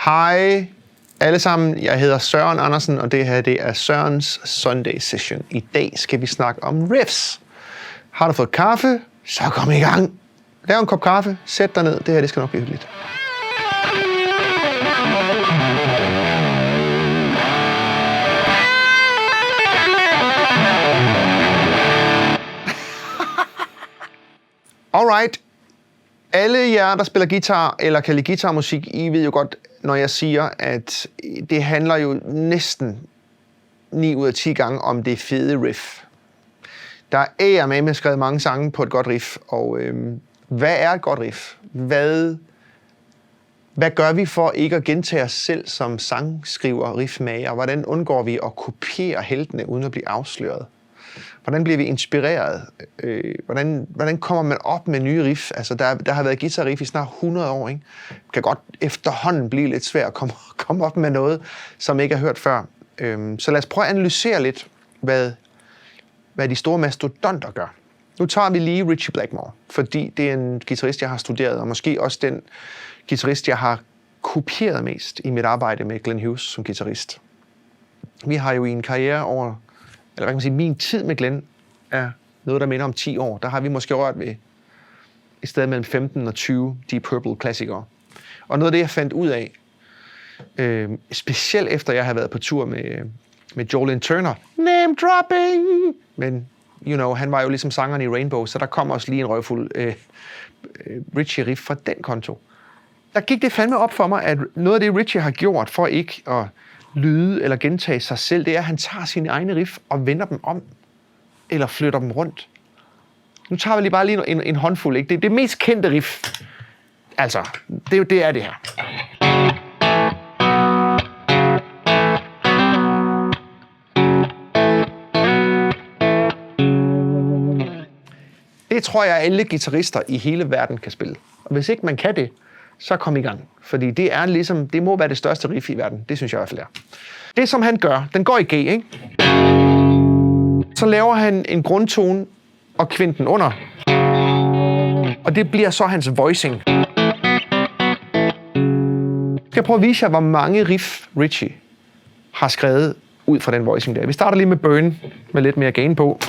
Hej alle sammen, jeg hedder Søren Andersen, og det her det er Sørens Sunday Session. I dag skal vi snakke om riffs. Har du fået kaffe? Så kom i gang. Lav en kop kaffe, sæt dig ned, det her det skal nok blive hyggeligt. Alright. Alle jer, der spiller guitar eller kan lide guitarmusik, I ved jo godt, når jeg siger, at det handler jo næsten 9 ud af 10 gange om det fede riff. Der er med skrevet mange sange på et godt riff, og hvad er et godt riff? Hvad gør vi for ikke at gentage os selv som sangskriver, riffmager? Hvordan undgår vi at kopiere heltene uden at blive afsløret? Hvordan bliver vi inspireret? Hvordan kommer man op med nye riff? Altså, der har været guitarriff i snart 100 år, ikke? Det kan godt efterhånden blive lidt svært at komme op med noget, som ikke er hørt før. Så lad os prøve at analysere lidt, hvad de store mastodonter gør. Nu tager vi lige Ritchie Blackmore, fordi det er en guitarist, jeg har studeret, og måske også den guitarist, jeg har kopieret mest i mit arbejde med Glenn Hughes som guitarist. Vi har jo i en karriere over, eller hvad kan man sige, min tid med Glenn er noget, der minder om 10 år. Der har vi måske rørt ved et sted mellem 15 og 20 Deep Purple-klassikere. Og noget af det, jeg fandt ud af, specielt efter jeg har været på tur med Joel Lynn Turner, name dropping, men han var jo ligesom sangeren i Rainbow, så der kom også lige en røvfuld Ritchie riff fra den konto. Der gik det fandme op for mig, at noget af det, Ritchie har gjort for ikke at lyde eller gentage sig selv, det er, at han tager sine egne riff og vender dem om, eller flytter dem rundt. Nu tager vi lige bare lige en håndfuld, ikke? Det mest kendte riff, altså, det er det her. Det tror jeg, alle guitarister i hele verden kan spille. Og hvis ikke man kan det, så kom i gang. Fordi det er ligesom, det må være det største riff i verden. Det synes jeg i hvert fald er. Det som han gør, den går i G, ikke? Så laver han en grundtone og kvinten under. Og det bliver så hans voicing. Jeg skal prøve at vise jer, hvor mange riff Ritchie har skrevet ud fra den voicing der. Vi starter lige med Burn med lidt mere gain på.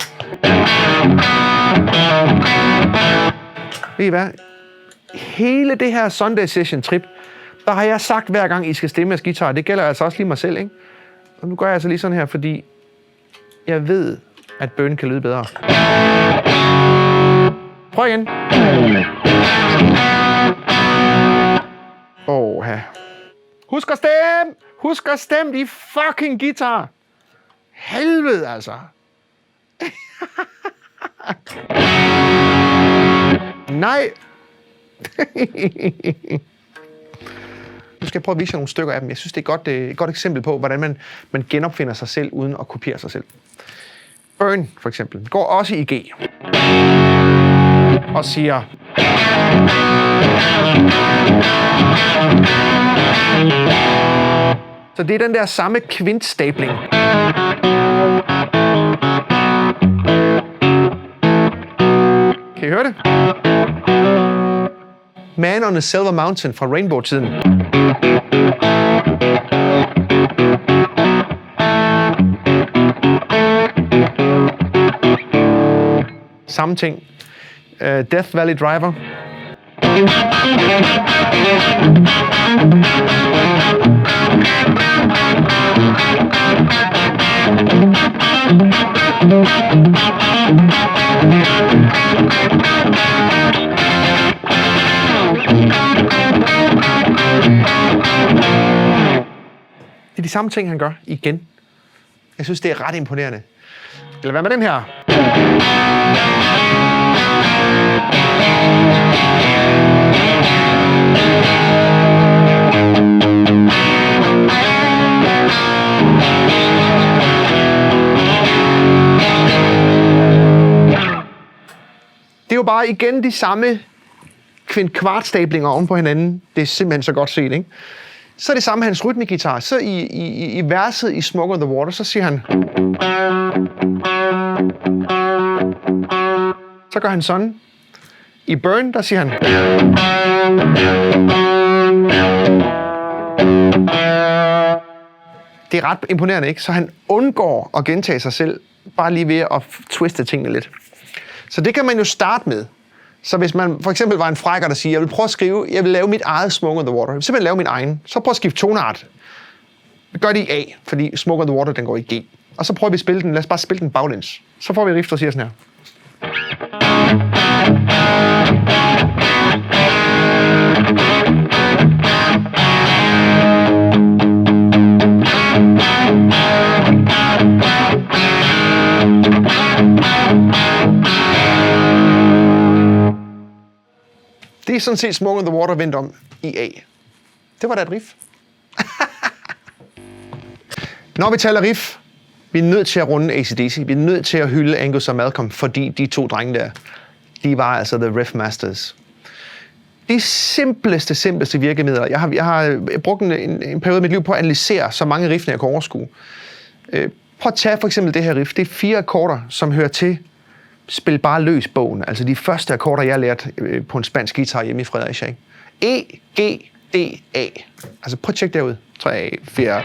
Ved I hvad? Hele det her Sunday Session trip, der har jeg sagt hver gang, I skal stemme jeres guitar. Det gælder altså også lige mig selv, ikke? Og nu gør jeg altså lige sådan her, fordi jeg ved, at Burn kan lyde bedre. Prøv igen. Husk at stemme! Husk at stemme de fucking guitar! Helvede altså! Nej! Nu skal jeg prøve at vise jer nogle stykker af dem. Jeg synes, det er et godt eksempel på, hvordan man genopfinder sig selv, uden at kopiere sig selv. Burn, for eksempel, går også i G. Og siger... Så det er den der samme kvintstabling. Kan I høre det? Man on a Silver Mountain fra Rainbow-tiden. Samme ting. Death Valley Driver. Det er de samme ting, han gør igen. Jeg synes, det er ret imponerende. Eller hvad med den her? Det er jo bare igen de samme kvartstablinger oven på hinanden. Det er simpelthen så godt set, ikke? Så er det samme hans rytmegitar. Så i verset i Smoke on the Water, så siger han... Så gør han sådan. I Burn, der siger han... Det er ret imponerende, ikke? Så han undgår at gentage sig selv, bare lige ved at twiste tingene lidt. Så det kan man jo starte med. Så hvis man for eksempel var en frækker, der siger, jeg vil prøve at skrive, jeg vil lave mit eget Smoke on the Water. Jeg vil simpelthen lave min egen. Så prøv at skifte toneart. Gør det i A, fordi Smoke on the Water, den går i G. Og så prøver vi at spille den. Lad os bare spille den baglæns. Så får vi et riff, der siger sådan her. Det er sådan set Smoke on the Water vendt om i A. Det var da et riff. Når vi taler riff, vi er nødt til at runde AC/DC. Vi er nødt til at hylde Angus og Malcolm, fordi de to drenge der, de var altså the riff masters. De simpleste virkemidler. Jeg har brugt en periode af mit liv på at analysere så mange riffene, jeg kan overskue. Prøv at tage for eksempel det her riff. Det er 4 akkorder, som hører til Spil bare løs bogen. Altså de første akkorder, jeg lærte på en spansk guitar hjemme i Fredericia. E, G, D, A. Altså prøv at tjekke derud. 3, 4.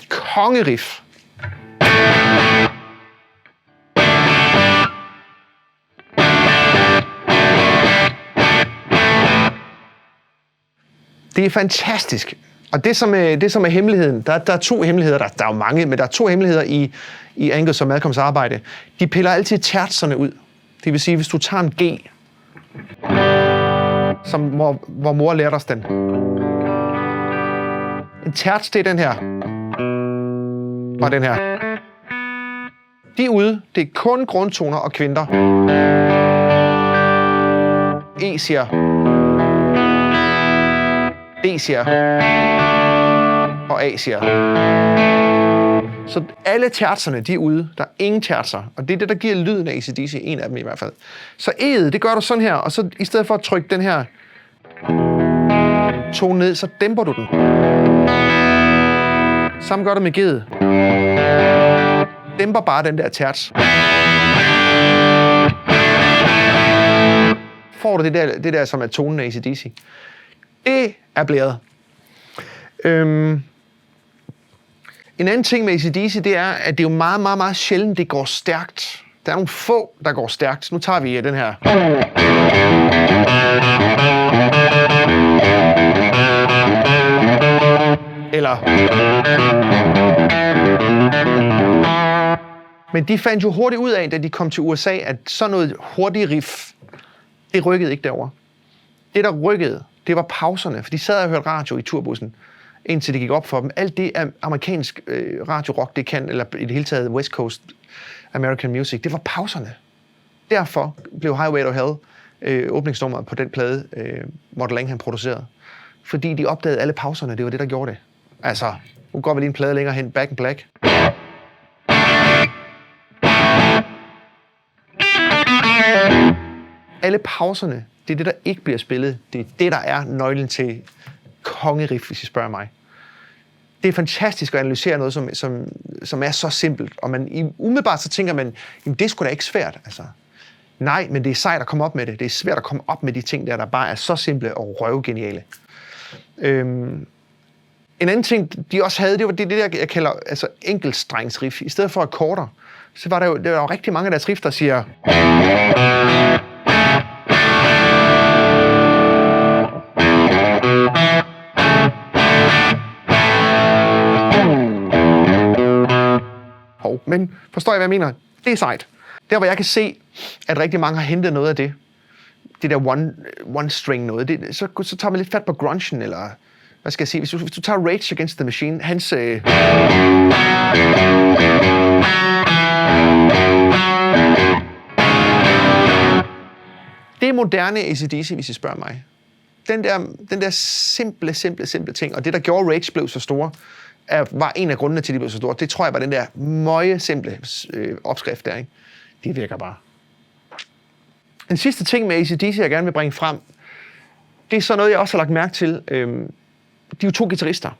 Kongeriff. Det er fantastisk. Og det som er hemmeligheden, der er 2 hemmeligheder, der er jo mange, men der er 2 hemmeligheder i Angus og Malcolms arbejde. De piller altid tertserne ud. Det vil sige, hvis du tager en G, som hvor mor lærte os den. En terts, det er den her. Og den her. De er ude. Det er kun grundtoner og kvinter. E siger. D siger. Og A siger. Så alle tertserne, de er ude. Der er ingen tertser. Og det er det, der giver lyden af AC/DC. En af dem i hvert fald. Så E'et, det gør du sådan her. Og så i stedet for at trykke den her tone ned, så dæmper du den. Samme gør du med G'et. Dæmper bare den der terts. Får du det der som er tonen af AC/DC. Det er blæret. En anden ting med AC/DC, det er, at det er jo meget, meget, meget sjældent, det går stærkt. Der er nogle få, der går stærkt. Nu tager vi den her. Eller... Men de fandt jo hurtigt ud af, da de kom til USA, at sådan noget hurtigt riff, det rykkede ikke derover. Det, der rykkede, det var pauserne, for de sad og hørte radio i turbussen, indtil det gik op for dem. Alt det amerikansk radiorock, det kan, eller i det hele taget West Coast American Music, det var pauserne. Derfor blev Highway to Hell åbningsnummeret på den plade, Mutt Lange han producerede. Fordi de opdagede alle pauserne, det var det, der gjorde det. Altså, nu går vi lige en plade længere hen, Back in Black. Alle pauserne, det er det, der ikke bliver spillet. Det er det, der er nøglen til kongeriff, hvis I spørger mig. Det er fantastisk at analysere noget, som er så simpelt. Og umiddelbart så tænker man, jamen det er sgu da ikke svært. Altså, nej, men det er sejt at komme op med det. Det er svært at komme op med de ting, der bare er så simple og røvgeniale. En anden ting, de også havde, det var det der, jeg kalder altså enkeltstrengsriff. I stedet for akkorder, så var der jo rigtig mange af deres riff, der siger... Men forstår jeg, hvad jeg mener? Det er sejt. Der, hvor jeg kan se, at rigtig mange har hentet noget af det der one string noget, så tager man lidt fat på grungen, eller hvad skal jeg sige? Hvis du tager Rage Against the Machine, hans... Det er moderne AC/DC, hvis I spørger mig. Den der simple ting, og det, der gjorde Rage blev så store, var en af grundene til, at de blev så store. Det tror jeg var den der simple opskrift der, ikke? Det virker bare. Den sidste ting med AC/DC, jeg gerne vil bringe frem, det er så noget, jeg også har lagt mærke til. De er jo 2 guitarister.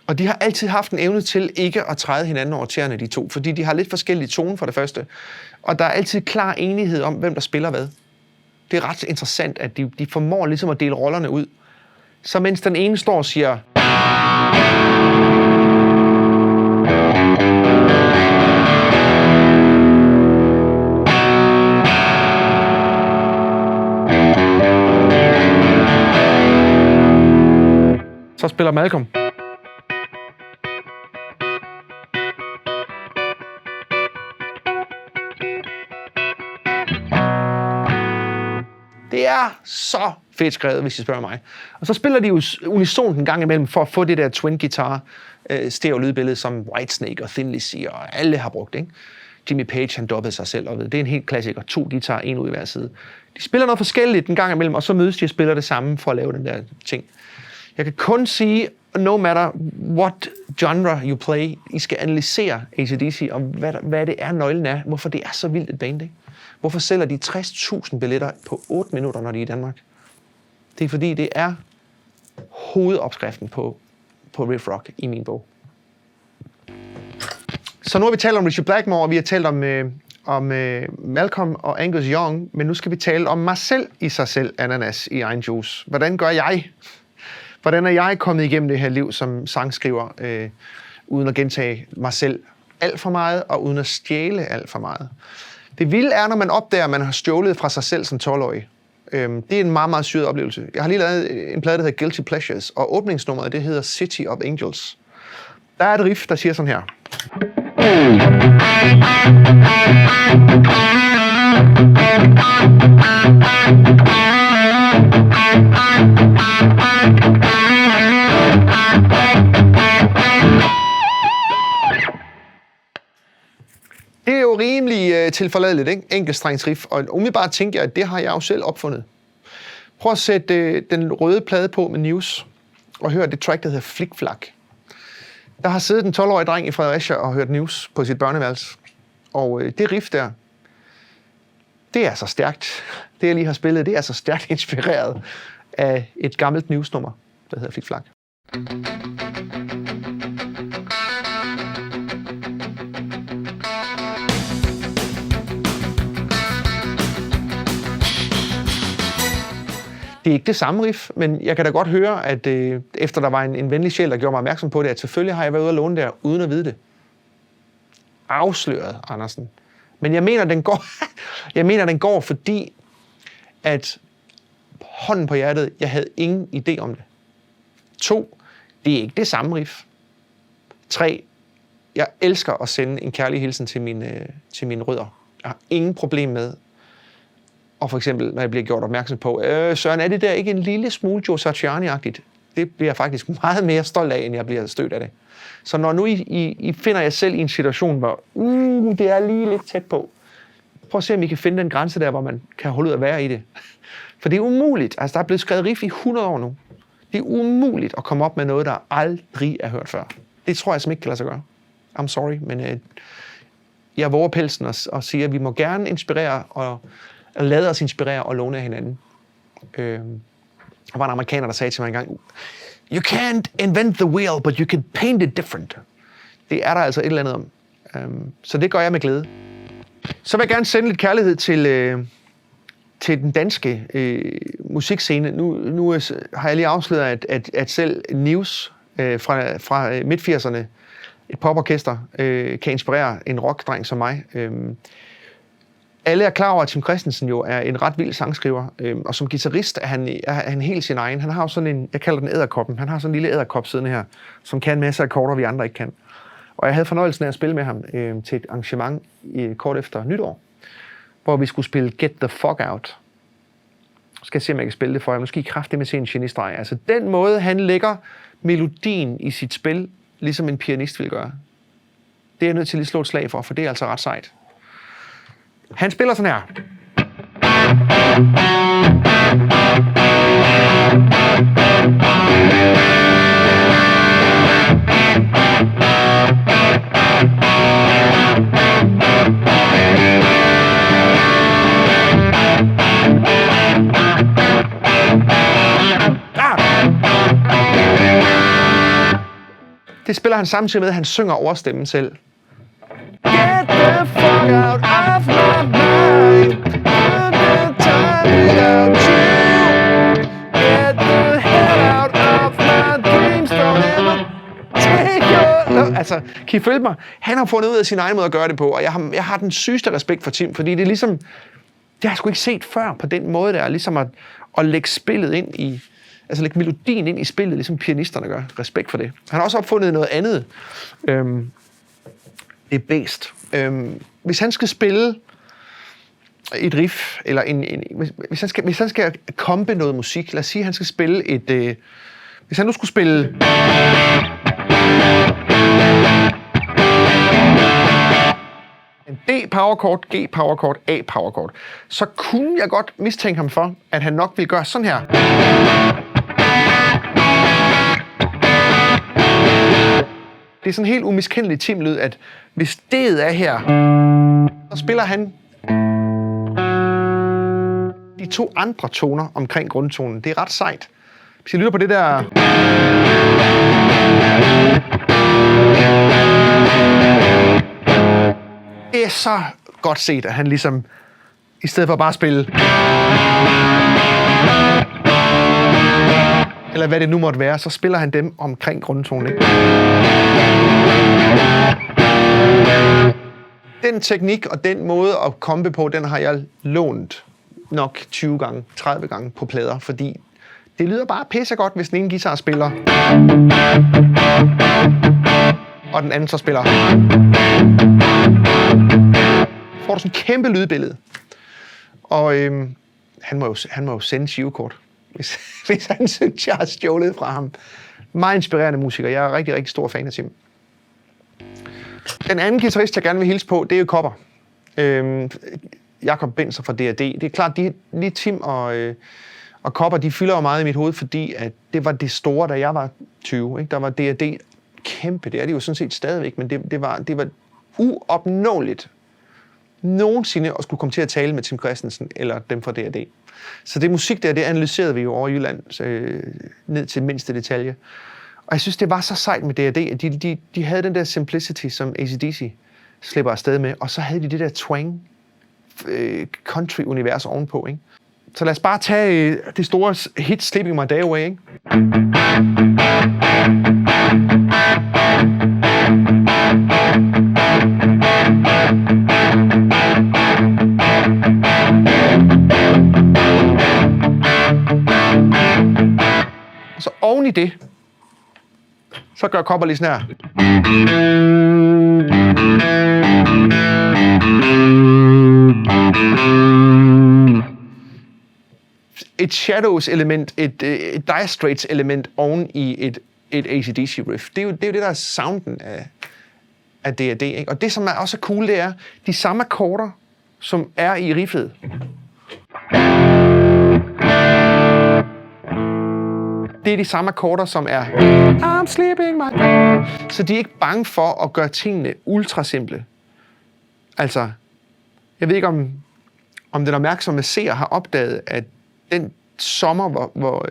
Og de har altid haft en evne til ikke at træde hinanden over tæerne, de 2, fordi de har lidt forskellige toner for det første. Og der er altid klar enighed om, hvem der spiller hvad. Det er ret interessant, at de formår ligesom at dele rollerne ud. Så mens den ene står og siger... Så spiller Malcolm. Det er så fedt skrevet, hvis I spørger mig. Og så spiller de jo unison en gang imellem for at få det der twin guitar stereo lydbillede, som Whitesnake og Thin Lizzy og alle har brugt, ikke? Jimmy Page, han dubbede sig selv, og det er en helt klassiker. 2 guitarer, 1 ud i hver side. De spiller noget forskelligt en gang imellem, og så mødes de og spiller det samme for at lave den der ting. Jeg kan kun sige, no matter what genre you play, I skal analysere AC/DC, og hvad det er, nøglen er. Hvorfor det er så vildt et band, ikke? Hvorfor sælger de 60.000 billetter på 8 minutter, når de er i Danmark? Det er fordi, det er hovedopskriften på riff rock i min bog. Så nu har vi talt om Ritchie Blackmore, og vi har talt om Malcolm og Angus Young, men nu skal vi tale om mig selv i sig selv, ananas i egen juice. Hvordan gør jeg? Hvordan er jeg kommet igennem det her liv som sangskriver, uden at gentage mig selv alt for meget, og uden at stjæle alt for meget? Det vilde er, når man opdager, at man har stjålet fra sig selv som 12-årig. Det er en meget, meget syret oplevelse. Jeg har lige lavet en plade, der hedder Guilty Pleasures, og åbningsnummeret, det hedder City of Angels. Der er et riff, der siger sådan her. Det er jo rimelig tilforladeligt, ikke? Enkeltstrengsriff, og umiddelbart tænker jeg, at det har jeg jo selv opfundet. Prøv at sætte den røde plade på med News, og hør det track, der hedder Flick Flack. Der har siddet en 12-årig dreng i Fredericia og hørt News på sit børneværelse. Og det riff der, det er så stærkt. Det jeg lige har spillet, det er så stærkt inspireret af et gammelt News-nummer, der hedder Flick Flack. Det er ikke det samme riff, men jeg kan da godt høre, at efter der var en venlig sjæl, der gjorde mig opmærksom på det, at selvfølgelig har jeg været ude at låne der, uden at vide det. Afsløret, Andersen. Men jeg mener, den går, fordi at hånden på hjertet, jeg havde ingen idé om det. 2, det er ikke det samme riff. 3, jeg elsker at sende en kærlig hilsen til mine rødder. Jeg har ingen problem med. Og for eksempel, når jeg bliver gjort opmærksom på, Søren, er det der ikke en lille smule Joe Satriani-agtigt? Det bliver jeg faktisk meget mere stolt af, end jeg bliver stødt af det. Så når nu I finder jer selv i en situation, hvor det er lige lidt tæt på, prøv at se, om I kan finde den grænse der, hvor man kan holde ud at være i det. For det er umuligt. Altså, der er blevet skrevet riff i 100 år nu. Det er umuligt at komme op med noget, der aldrig er hørt før. Det tror jeg simpelthen ikke kan lade sig gøre. I'm sorry, men jeg våger pelsen og siger, at vi må gerne inspirere og lade os inspirere og låne af hinanden. Der var en amerikaner, der sagde til mig engang, "You can't invent the wheel, but you can paint it different." Det er der altså et eller andet om. Så det gør jeg med glæde. Så vil jeg gerne sende lidt kærlighed til den danske musikscene. Nu har jeg lige afsløret, at selv News fra midt-80'erne, et poporkester, kan inspirere en rockdreng som mig. Alle er klar over, at Tim Christensen jo er en ret vild sangskriver, og som guitarist er han helt sin egen. Han har jo sådan en, jeg kalder den edderkoppen, han har sådan en lille edderkop siddende her, som kan en masse akkorder, vi andre ikke kan. Og jeg havde fornøjelsen af at spille med ham til et arrangement kort efter nytår, hvor vi skulle spille Get the Fuck Out. Skal jeg se, om jeg kan spille det for jer. Måske kraftigt med se en genistreg. Altså den måde, han lægger melodien i sit spil, ligesom en pianist vil gøre. Det er jeg nødt til at slå et slag for det er altså ret sejt. Han spiller sådan her. Det spiller han samtidig med, at han synger overstemmen selv. Get the fuck out of my mind. The time without you. Get the hell out of my dreams. Don't ever take your... Altså, kan I følge mig? Han har fundet ud af sin egen måde at gøre det på, og jeg har den sygeste respekt for Tim, fordi det er ligesom... Det har jeg sgu ikke set før på den måde der, ligesom at lægge spillet ind i... Altså lægge melodien ind i spillet, ligesom pianisterne gør. Respekt for det. Han har også opfundet noget andet. Det er bedst. Hvis han skal spille et riff, eller hvis han skal kompe noget musik, lad os sige, at han skal spille et... hvis han nu skulle spille... en D-powerchord, G-powerchord, A-powerchord, så kunne jeg godt mistænke ham for, at han nok ville gøre sådan her. Det er sådan en helt umiskendelig Tim-lyd, at hvis D'et er her, så spiller han de 2 andre toner omkring grundtonen. Det er ret sejt. Hvis I lytter på det der... Det er så godt set, at han ligesom, i stedet for bare at spille... eller hvad det nu måtte være, så spiller han dem omkring grundtonen. Ikke? Den teknik og den måde at kompe på, den har jeg lånt nok 20 gange, 30 gange på plader, fordi det lyder bare pissegodt, hvis den ene guitar spiller, og den anden så spiller. Får du sådan et kæmpe lydbillede. Og han må jo sende shivekort, hvis han synes, jeg har stjålet fra ham. Meget inspirerende musiker. Jeg er rigtig, rigtig stor fan af Tim. Den anden guitarist, jeg gerne vil hilse på, det er jo Kopper. Jakob Benser fra D&D. Det er klart, lige Tim og Kopper, de fylder jo meget i mit hoved, fordi at det var det store, da jeg var 20. Ikke? Der var D&D kæmpe. Det er det jo sådan set stadigvæk, men det var uopnåeligt nogensinde at skulle komme til at tale med Tim Christensen eller dem fra D&D. Så det musik der, det analyserede vi jo over Jylland ned til mindste detalje. Og jeg synes, det var så sejt med D&D, at de havde den der simplicity, som AC/DC slipper afsted med, og så havde de det der twang country-univers ovenpå, ikke? Så lad os bare tage det store hit Sleeping My Day Away, ikke? Og så oven i det, så gør Kopper lige sådan her. Et Shadows-element, et Dire Straits-element oven i et AC/DC-riff. Det er jo det, der er sounden af D&D, ikke? Og det, som er også cool, det er de samme akkorder, som er i riffet. Det er de samme akkorder, som er I'm sleeping my day. Så de er ikke bange for at gøre tingene ultra simple. Altså, jeg ved ikke, om den opmærksomme seer har opdaget, at den sommer,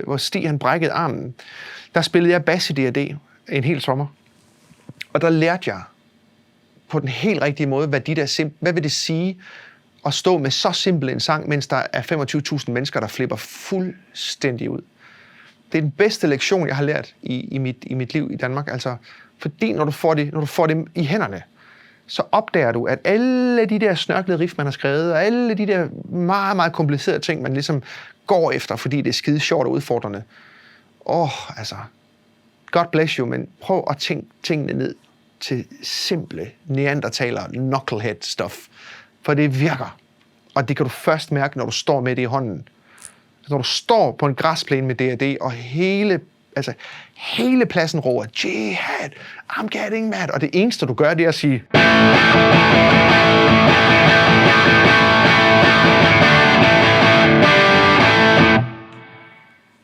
hvor Stig han brækkede armen, der spillede jeg bass i D&D en hel sommer. Og der lærte jeg på den helt rigtige måde, hvad vil det sige at stå med så simpel en sang, mens der er 25.000 mennesker, der flipper fuldstændig ud. Det er den bedste lektion, jeg har lært i mit liv i Danmark. Altså, fordi når du får det i hænderne, så opdager du, at alle de der snørklede riff, man har skrevet, og alle de der meget, meget komplicerede ting, man ligesom går efter, fordi det er skide sjovt og udfordrende. Altså, God bless you, men prøv at tænke tingene ned til simple neandertaler knucklehead stuff. For det virker. Og det kan du først mærke, når du står med det i hånden. Når du står på en græsplæne med D&D, og hele pladsen råber, Jihad, I'm getting mad. Og det eneste, du gør, det er at sige...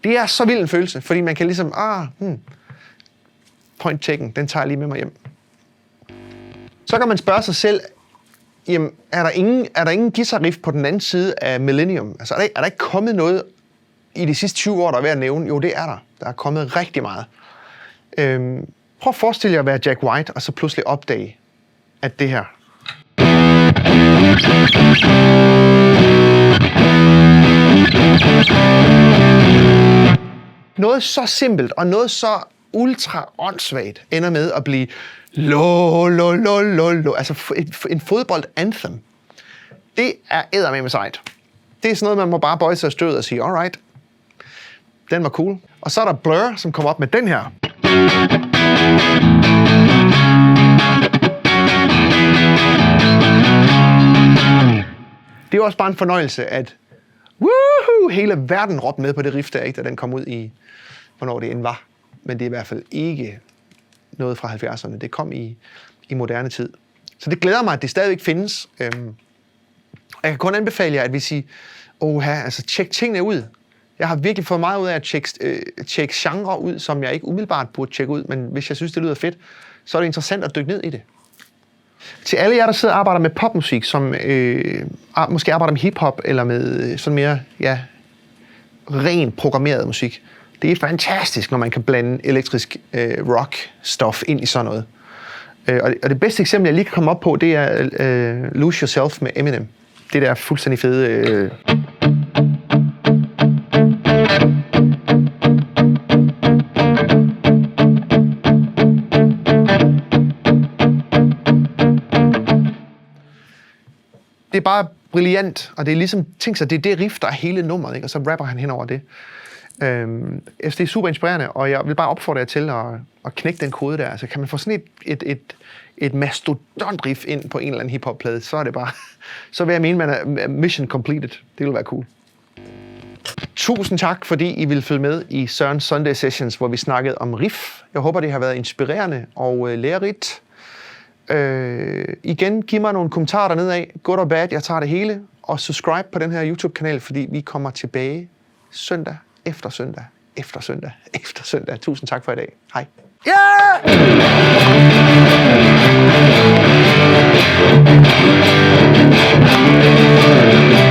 Det er så vild en følelse, fordi man kan ligesom... Point taken, den tager jeg lige med mig hjem. Så kan man spørge sig selv, jamen, er der ingen guitar-riff på den anden side af Millennium? Altså, er der ikke kommet noget i de sidste 20 år, der er ved at nævne? Jo, det er der. Der er kommet rigtig meget. Prøv at forestille jer at være Jack White, og så pludselig opdage, at det her... Noget så simpelt og noget så ultra åndssvagt ender med at blive lo. Altså en fodbold-anthem. Det er eddermame sejt. Det er sådan noget, man må bare bøje sig af stødet og sige, alright, den var cool. Og så er der Blur, som kommer op med den her. Det er også bare en fornøjelse, at hele verden råbte med på det riff der, ikke, da den kom ud i, hvornår det end var. Men det er i hvert fald ikke noget fra 70'erne. Det kom i moderne tid. Så det glæder mig, at det stadigvæk findes. Jeg kan kun anbefale jer, at hvis I tjek tingene ud. Jeg har virkelig fået meget ud af at tjekke genre ud, som jeg ikke umiddelbart burde tjekke ud, men hvis jeg synes, det lyder fedt, så er det interessant at dykke ned i det. Til alle jer, der sidder og arbejder med popmusik, som måske arbejder med hiphop, eller med sådan mere, ren programmeret musik. Det er fantastisk, når man kan blande elektrisk rock-stof ind i sådan noget. Og det bedste eksempel, jeg lige kan komme op på, det er Lose Yourself med Eminem. Det der fuldstændig fede... Det er bare brilliant, og det er ligesom, tænk sig, det er det riff, der er hele nummeret, ikke? Og så rapper han hen over det. Det er super inspirerende, og jeg vil bare opfordre jer til at knække den kode der. Altså, kan man få sådan et mastodont-riff ind på en eller anden hiphop-plade, så er det bare, så vil jeg mene, man er mission completed. Det vil være cool. Tusind tak, fordi I vil følge med i Sørens Sunday Sessions, hvor vi snakkede om riff. Jeg håber, det har været inspirerende og lærerigt. Igen, giv mig nogle kommentarer dernede af. Good or bad, jeg tager det hele. Og subscribe på den her YouTube-kanal, fordi vi kommer tilbage søndag efter søndag efter søndag efter søndag. Tusind tak for i dag. Hej. Yeah!